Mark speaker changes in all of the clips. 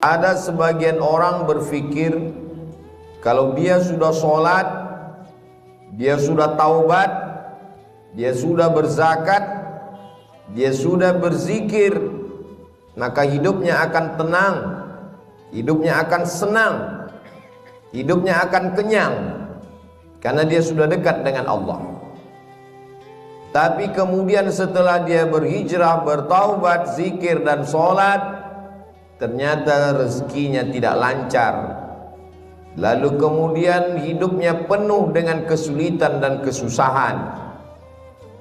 Speaker 1: Ada sebagian orang berpikir kalau dia sudah sholat, dia sudah taubat, dia sudah berzakat, dia sudah berzikir, maka hidupnya akan tenang, hidupnya akan senang, hidupnya akan kenyang, karena dia sudah dekat dengan Allah. Tapi kemudian setelah dia berhijrah, bertaubat, zikir dan sholat, ternyata rezekinya tidak lancar. Lalu kemudian hidupnya penuh dengan kesulitan dan kesusahan.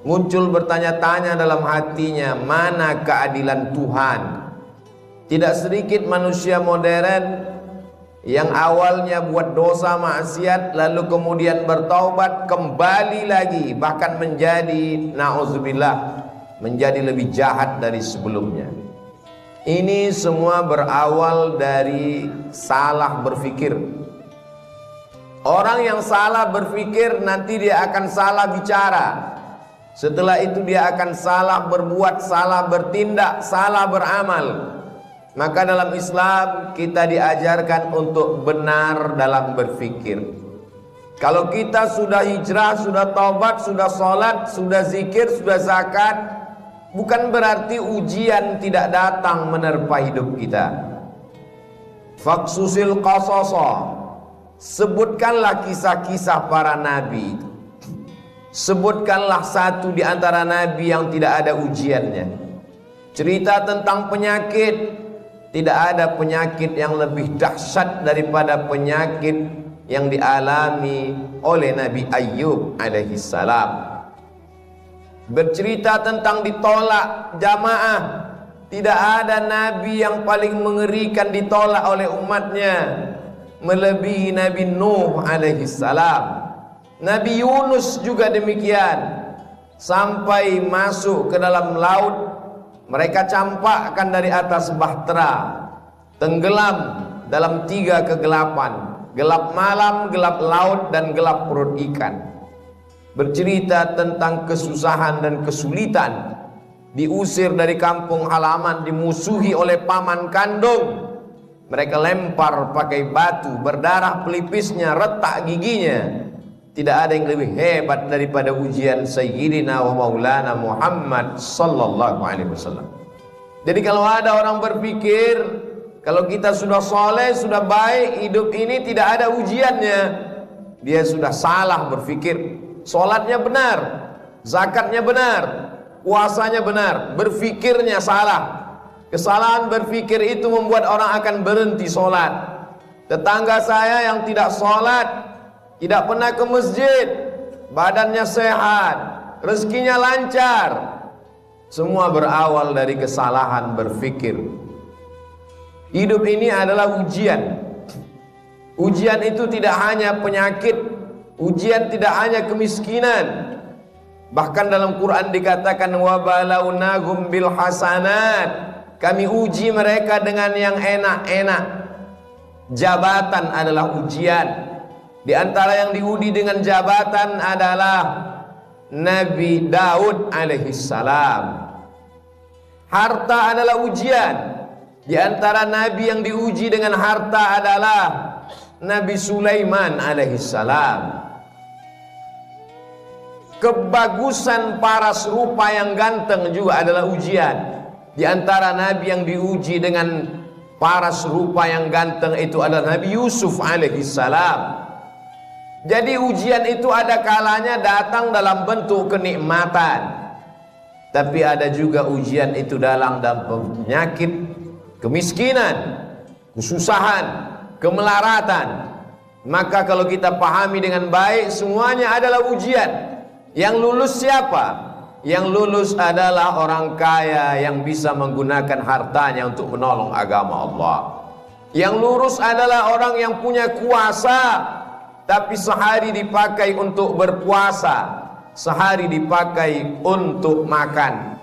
Speaker 1: Muncul bertanya-tanya dalam hatinya, mana keadilan Tuhan? Tidak sedikit manusia modern yang awalnya buat dosa maksiat, lalu kemudian bertaubat, kembali lagi, bahkan menjadi, na'udzubillah, menjadi lebih jahat dari sebelumnya. Ini semua berawal dari salah berpikir. Orang yang salah berpikir nanti dia akan salah bicara. Setelah itu dia akan salah berbuat, salah bertindak, salah beramal. Maka dalam Islam kita diajarkan untuk benar dalam berpikir. Kalau kita sudah hijrah, sudah taubat, sudah sholat, sudah zikir, sudah zakat, bukan berarti ujian tidak datang menerpa hidup kita. Faksusil qasasa, sebutkanlah kisah-kisah para nabi. Sebutkanlah satu di antara nabi yang tidak ada ujiannya. Cerita tentang penyakit, tidak ada penyakit yang lebih dahsyat daripada penyakit yang dialami oleh Nabi Ayyub alaihissalam. Bercerita tentang ditolak jamaah, tidak ada nabi yang paling mengerikan ditolak oleh umatnya melebihi Nabi Nuh alaihissalam. Nabi Yunus juga demikian, sampai masuk ke dalam laut mereka campakkan dari atas bahtera, tenggelam dalam 3 kegelapan, gelap malam, gelap laut, dan gelap perut ikan. Bercerita tentang kesusahan dan kesulitan, diusir dari kampung halaman, dimusuhi oleh paman kandung, mereka lempar pakai batu, berdarah pelipisnya, retak giginya. Tidak ada yang lebih hebat daripada ujian Sayyidina wa Maulana Muhammad sallallahu alaihi wasallam. Jadi kalau ada orang berpikir kalau kita sudah soleh, sudah baik, hidup ini tidak ada ujiannya, dia sudah salah berpikir. Sholatnya benar, zakatnya benar, puasanya benar, berpikirnya salah. Kesalahan berpikir itu membuat orang akan berhenti sholat. Tetangga saya yang tidak sholat, tidak pernah ke masjid, badannya sehat, rezekinya lancar, semua berawal dari kesalahan berpikir. Hidup ini adalah ujian. Ujian itu tidak hanya penyakit, ujian tidak hanya kemiskinan. Bahkan dalam Quran dikatakan wa balawnahum bil hasanat, kami uji mereka dengan yang enak-enak. Jabatan adalah ujian. Di antara yang diuji dengan jabatan adalah Nabi Daud alaihissalam. Harta adalah ujian. Di antara nabi yang diuji dengan harta adalah Nabi Sulaiman alaihissalam. Kebagusan paras rupa yang ganteng juga adalah ujian. Di antara nabi yang diuji dengan paras rupa yang ganteng itu adalah Nabi Yusuf alaihissalam. Jadi ujian itu ada kalanya datang dalam bentuk kenikmatan, tapi ada juga ujian itu dalam penyakit, kemiskinan, kesusahan, kemelaratan. Maka kalau kita pahami dengan baik, semuanya adalah ujian. Yang lulus siapa? Yang lulus adalah orang kaya yang bisa menggunakan hartanya untuk menolong agama Allah. Yang lurus adalah orang yang punya kuasa, tapi sehari dipakai untuk berpuasa, sehari dipakai untuk makan.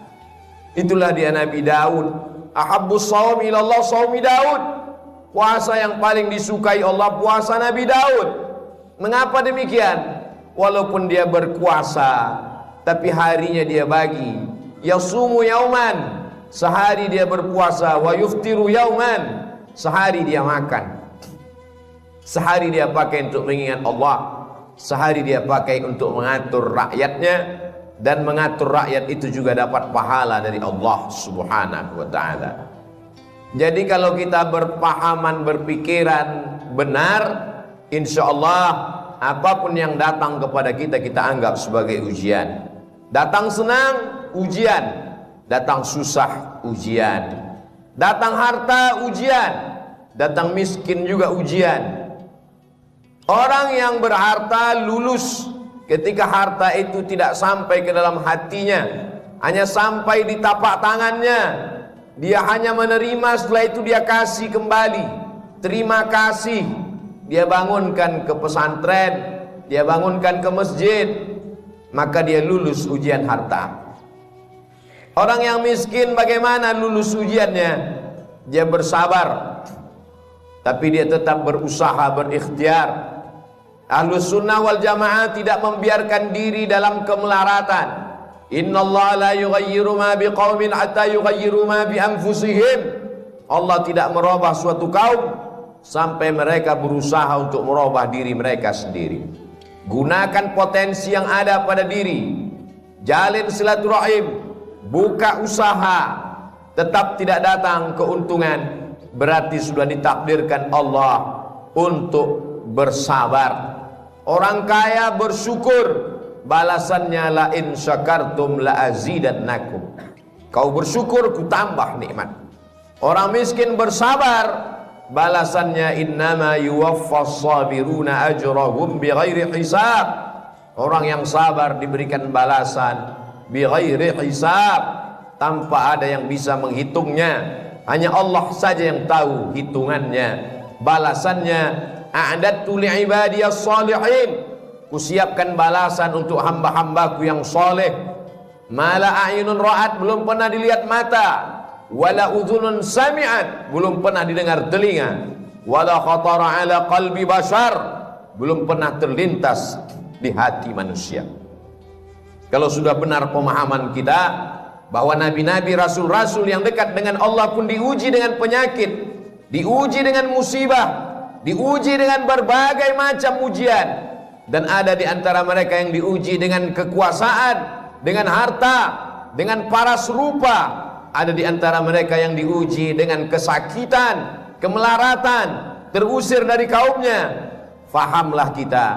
Speaker 1: Itulah dia Nabi Daud. Ahabbus shaum ilallah shaumi Daud. Puasa yang paling disukai Allah, puasa Nabi Daud. Mengapa demikian? Walaupun dia berkuasa, tapi harinya dia bagi. Yasumu yauman, sehari dia berpuasa, wa yuftiru yauman, sehari dia makan, sehari dia pakai untuk mengingat Allah, sehari dia pakai untuk mengatur rakyatnya, dan mengatur rakyat itu juga dapat pahala dari Allah Subhanahu wa ta'ala. Jadi kalau kita berpahaman, berpikiran benar, insya Allah apapun yang datang kepada kita, kita anggap sebagai ujian. Datang senang, ujian. Datang susah, ujian. Datang harta, ujian. Datang miskin juga ujian. Orang yang berharta lulus ketika harta itu tidak sampai ke dalam hatinya, hanya sampai di tapak tangannya. Dia hanya menerima, setelah itu dia kasih kembali. Terima kasih. Dia bangunkan ke pesantren, dia bangunkan ke masjid, maka dia lulus ujian harta. Orang yang miskin bagaimana lulus ujiannya? Dia bersabar, tapi dia tetap berusaha, berikhtiar. Ahlus sunnah wal jamaah tidak membiarkan diri dalam kemelaratan. Innallaha la yughayyiru ma biqaumin hatta yughayyiru ma bi anfusihim. Allah tidak merubah suatu kaum sampai mereka berusaha untuk merubah diri mereka sendiri. Gunakan potensi yang ada pada diri. Jalin silaturahim, buka usaha. Tetap tidak datang keuntungan, berarti sudah ditakdirkan Allah untuk bersabar. Orang kaya bersyukur, balasannya la in syakartum la azidannakum. Kau bersyukur, ku tambah nikmat. Orang miskin bersabar, balasannya innama yuwaffas sabiruna ajrahum bighairi hisab. Orang yang sabar diberikan balasan bighairi hisab, tanpa ada yang bisa menghitungnya. Hanya Allah saja yang tahu hitungannya. Balasannya a'dadtu li'ibadiyas shalihin. Kusiapkan balasan untuk hamba-hambaku yang soleh. Mala a'yunun ra'at, belum pernah dilihat mata. Wala udhunun sami'at, belum pernah didengar telinga. Wala khatara ala qalbi bashar, belum pernah terlintas di hati manusia. Kalau sudah benar pemahaman kita bahwa nabi-nabi, rasul-rasul yang dekat dengan Allah pun diuji dengan penyakit, diuji dengan musibah, diuji dengan berbagai macam ujian. Dan ada di antara mereka yang diuji dengan kekuasaan, dengan harta, dengan paras rupa. Ada di antara mereka yang diuji dengan kesakitan, kemelaratan, terusir dari kaumnya. Fahamlah kita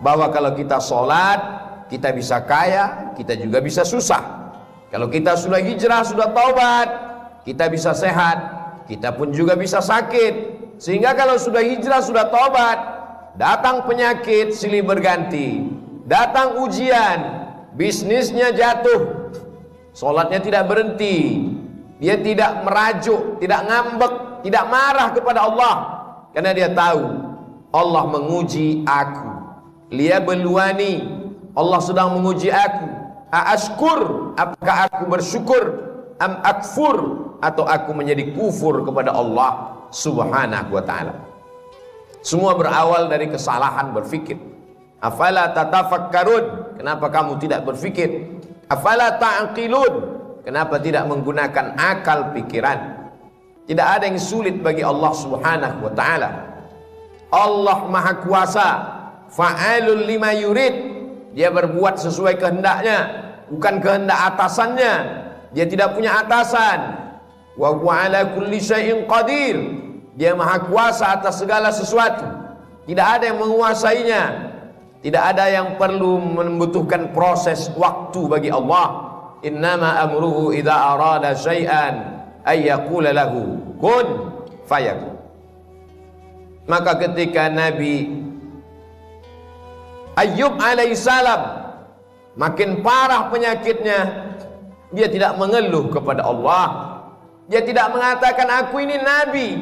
Speaker 1: bahwa kalau kita sholat, kita bisa kaya, kita juga bisa susah. Kalau kita sudah hijrah, sudah taubat, kita bisa sehat, kita pun juga bisa sakit. Sehingga kalau sudah hijrah, sudah taubat, datang penyakit silih berganti, datang ujian, bisnisnya jatuh, sholatnya tidak berhenti, dia tidak merajuk, tidak ngambek, tidak marah kepada Allah, karena dia tahu Allah menguji aku. Liyabluwani, Allah sedang menguji aku. Aashkur, apakah aku bersyukur? Am akfur, atau aku menjadi kufur kepada Allah Subhanahu wa ta'ala. Semua berawal dari kesalahan berfikir. Afala tatafakkarun, kenapa kamu tidak berfikir? Afala ta'qilun, kenapa tidak menggunakan akal pikiran? Tidak ada yang sulit bagi Allah Subhanahu wa ta'ala. Allah Maha Kuasa, fa'alul lima yurid. Dia berbuat sesuai kehendaknya, bukan kehendak atasannya. Dia tidak punya atasan. Wa huwa ala kulli syai'in qadir. Dia maha kuasa atas segala sesuatu. Tidak ada yang menguasainya. Tidak ada yang perlu membutuhkan proses waktu bagi Allah. Innama amruhu idza arada syai'an ay yaqula lahu kun fayakun. Maka ketika Nabi Ayyub alaihissalam makin parah penyakitnya, dia tidak mengeluh kepada Allah. Dia tidak mengatakan aku ini nabi,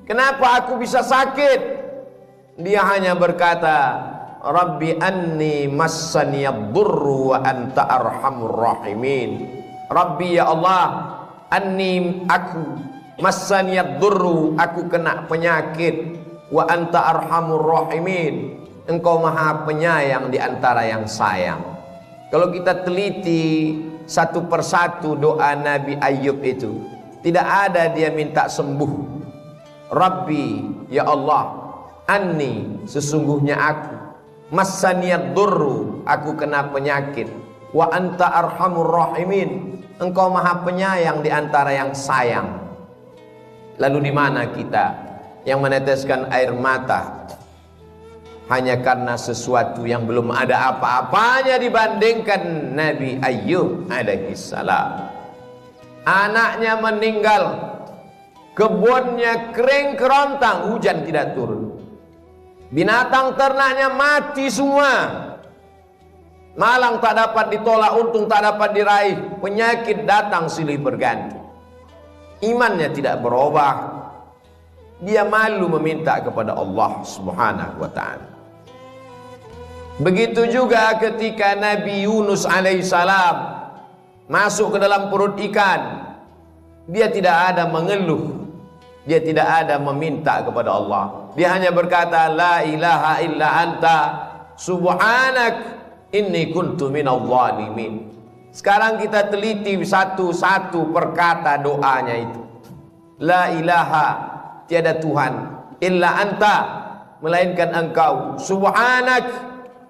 Speaker 1: kenapa aku bisa sakit? Dia hanya berkata, Rabbi anni massaniyad-durru wa anta arhamur rahimin. Rabbi, ya Allah, anni, aku, massaniyad-durru, aku kena penyakit, wa anta arhamur rahimin, engkau maha penyayang di antara yang sayang. Kalau kita teliti satu persatu doa Nabi Ayyub itu, tidak ada dia minta sembuh. Rabbi, ya Allah, anni, sesungguhnya aku, massaniyad durru, aku kena penyakit, wa anta arhamur rahimin, engkau maha penyayang di antara yang sayang. Lalu di mana kita yang meneteskan air mata hanya karena sesuatu yang belum ada apa-apanya dibandingkan Nabi Ayyub alaihissalam? Anaknya meninggal, kebunnya kering kerontang, hujan tidak turun, binatang ternaknya mati semua, malang tak dapat ditolak, untung tak dapat diraih, penyakit datang silih berganti. Imannya tidak berubah, dia malu meminta kepada Allah Subhanahu wa ta'ala. Begitu juga ketika Nabi Yunus alaihissalam masuk ke dalam perut ikan, dia tidak ada mengeluh, dia tidak ada meminta kepada Allah, dia hanya berkata la ilaha illa anta subhanak inni kuntu minadh dhalimin. Sekarang kita teliti satu-satu perkata doanya itu. La ilaha, tiada Tuhan, illa anta, melainkan engkau, subhanak,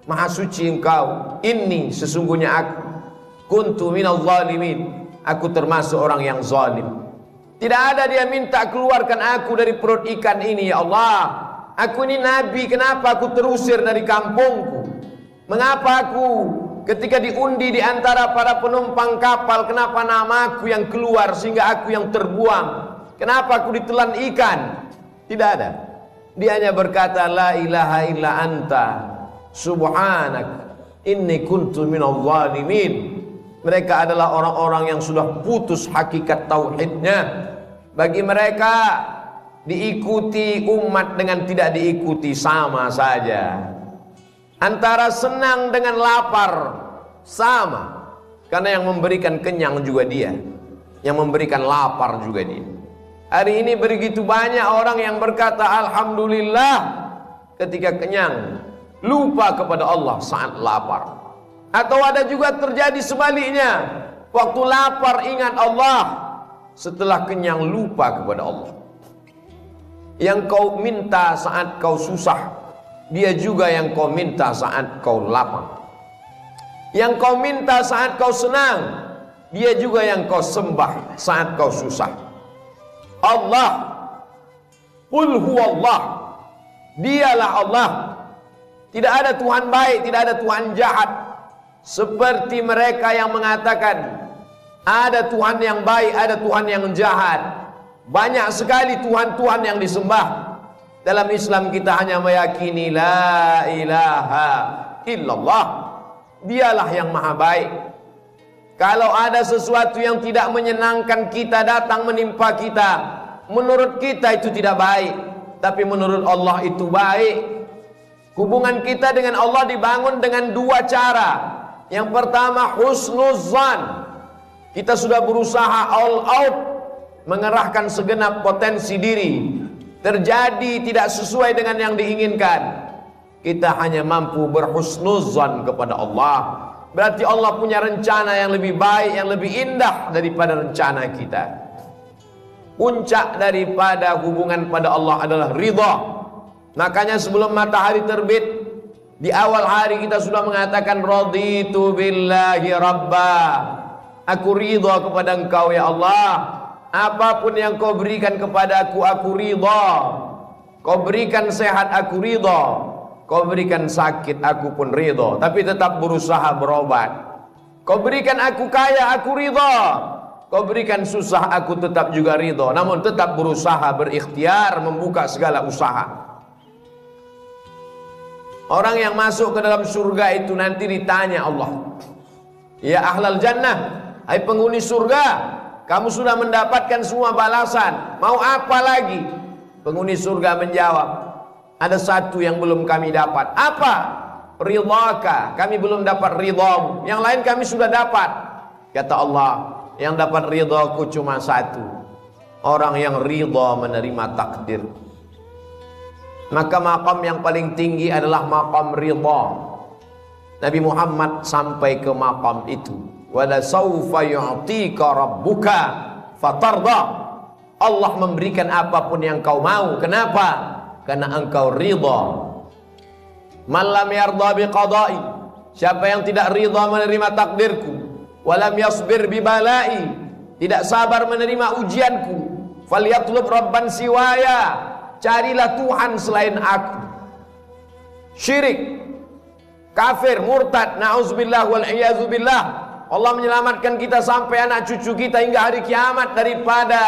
Speaker 1: maha suci engkau, inni, sesungguhnya aku, kuntu minadh dhalimin, aku termasuk orang yang zalim. Tidak ada dia minta keluarkan aku dari perut ikan ini, ya Allah. Aku ini nabi, kenapa aku terusir dari kampungku? Mengapa aku ketika diundi di antara para penumpang kapal, kenapa namaku yang keluar sehingga aku yang terbuang? Kenapa aku ditelan ikan? Tidak ada. Dia hanya berkata la ilaha illa anta subhanak inni kuntu minadh dhalimin. Mereka adalah orang-orang yang sudah putus hakikat tauhidnya. Bagi mereka diikuti umat dengan tidak diikuti sama saja. Antara senang dengan lapar sama. Karena yang memberikan kenyang juga dia, yang memberikan lapar juga dia. Hari ini begitu banyak orang yang berkata alhamdulillah ketika kenyang, lupa kepada Allah saat lapar. Atau ada juga terjadi sebaliknya, waktu lapar ingat Allah, setelah kenyang lupa kepada Allah. Yang kau minta saat kau susah, dia juga yang kau minta saat kau lapar. Yang kau minta saat kau senang, dia juga yang kau sembah saat kau susah. Allah, qul huwallah, dialah Allah. Tidak ada Tuhan baik, tidak ada Tuhan jahat. Seperti mereka yang mengatakan ada Tuhan yang baik, ada Tuhan yang jahat. Banyak sekali Tuhan-Tuhan yang disembah. Dalam Islam kita hanya meyakini la ilaha illallah, dialah yang maha baik. Kalau ada sesuatu yang tidak menyenangkan kita datang menimpa kita, menurut kita itu tidak baik, tapi menurut Allah itu baik. Hubungan kita dengan Allah dibangun dengan dua cara. Yang pertama husnuzan, kita sudah berusaha all out, mengerahkan segenap potensi diri, terjadi tidak sesuai dengan yang diinginkan, kita hanya mampu berhusnuzan kepada Allah. Berarti Allah punya rencana yang lebih baik, yang lebih indah daripada rencana kita. Puncak daripada hubungan pada Allah adalah ridha. Makanya sebelum matahari terbit, di awal hari kita sudah mengatakan raditu billahi rabba, aku ridha kepada engkau ya Allah. Apapun yang kau berikan kepadaku, aku ridha. Kau berikan sehat, aku ridha. Kau berikan sakit, aku pun ridha. Tapi tetap berusaha berobat. Kau berikan aku kaya, aku ridha. Kau berikan susah, aku tetap juga ridha. Namun tetap berusaha, berikhtiar, membuka segala usaha. Orang yang masuk ke dalam surga itu nanti ditanya Allah, ya ahlal jannah, hai penghuni surga, kamu sudah mendapatkan semua balasan, mau apa lagi? Penghuni surga menjawab, ada satu yang belum kami dapat. Apa? Ridhaka, kami belum dapat ridhamu. Yang lain kami sudah dapat. Kata Allah, yang dapat ridhaku cuma satu, orang yang ridha menerima takdir. Maka maqam yang paling tinggi adalah maqam ridha. Nabi Muhammad sampai ke maqam itu. Wala sawfa yu'tika rabbuka fatarda. Allah memberikan apapun yang kau mau. Kenapa? Karena engkau ridha. Man lam yarda biqada'i, siapa yang tidak ridha menerima takdirku, walam yasbir bibalai, tidak sabar menerima ujianku, falyatlub rabban siwaya, carilah Tuhan selain aku. Syirik, kafir, murtad, na'udzubillah wal iyazubillah. Allah menyelamatkan kita sampai anak cucu kita hingga hari kiamat daripada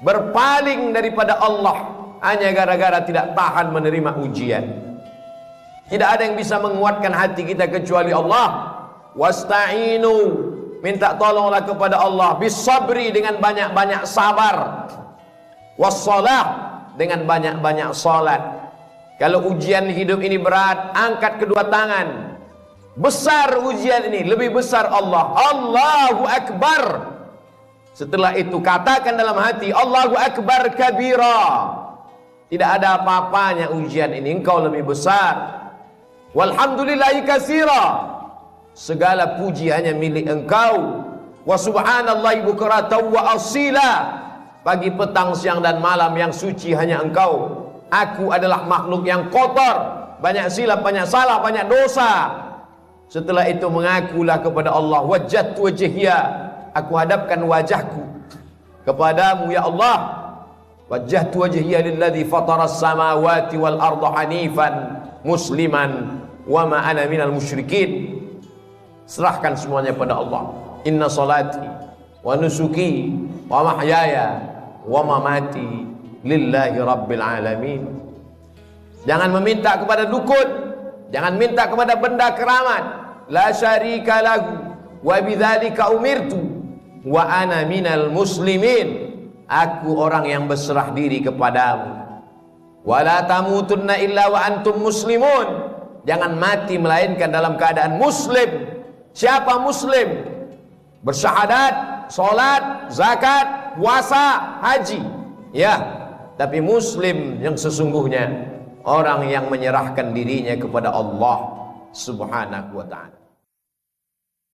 Speaker 1: berpaling daripada Allah hanya gara-gara tidak tahan menerima ujian. Tidak ada yang bisa menguatkan hati kita kecuali Allah. Wasta'inu, minta tolonglah kepada Allah, bisabri, dengan banyak-banyak sabar, wassalah, dengan banyak-banyak salat. Kalau ujian hidup ini berat, angkat kedua tangan. Besar ujian ini, lebih besar Allah. Allahu Akbar. Setelah itu katakan dalam hati, Allahu Akbar kabira. Tidak ada apa-apanya ujian ini, engkau lebih besar. Walhamdulillahi katsira, segala puji hanya milik engkau. Wa subhanallahi bukratan wa asila, pagi, petang, siang dan malam yang suci hanya engkau. Aku adalah makhluk yang kotor, banyak silap, banyak salah, banyak dosa. Setelah itu mengakulah kepada Allah, wajjahtu wajhiya, aku hadapkan wajahku kepadamu ya Allah. Wajjahtu wajhiya lilladzi fataras samawati wal arda hanifan musliman wa ma ana minal musyrikin. Serahkan semuanya pada Allah. Inna salati wa nusuki wa mahyaya wa mamati lillahi rabbil alamin. Jangan meminta kepada dukun, jangan minta kepada benda keramat. La syarika lahu wa bidzalika umirtu wa ana minal muslimin. Aku orang yang berserah diri kepadamu. Wala tamutunna illa wa antum muslimun. Jangan mati melainkan dalam keadaan muslim. Siapa muslim? Bersyahadat, salat, zakat, puasa, haji. Ya, tapi muslim yang sesungguhnya orang yang menyerahkan dirinya kepada Allah Subhanahu wa ta'ala.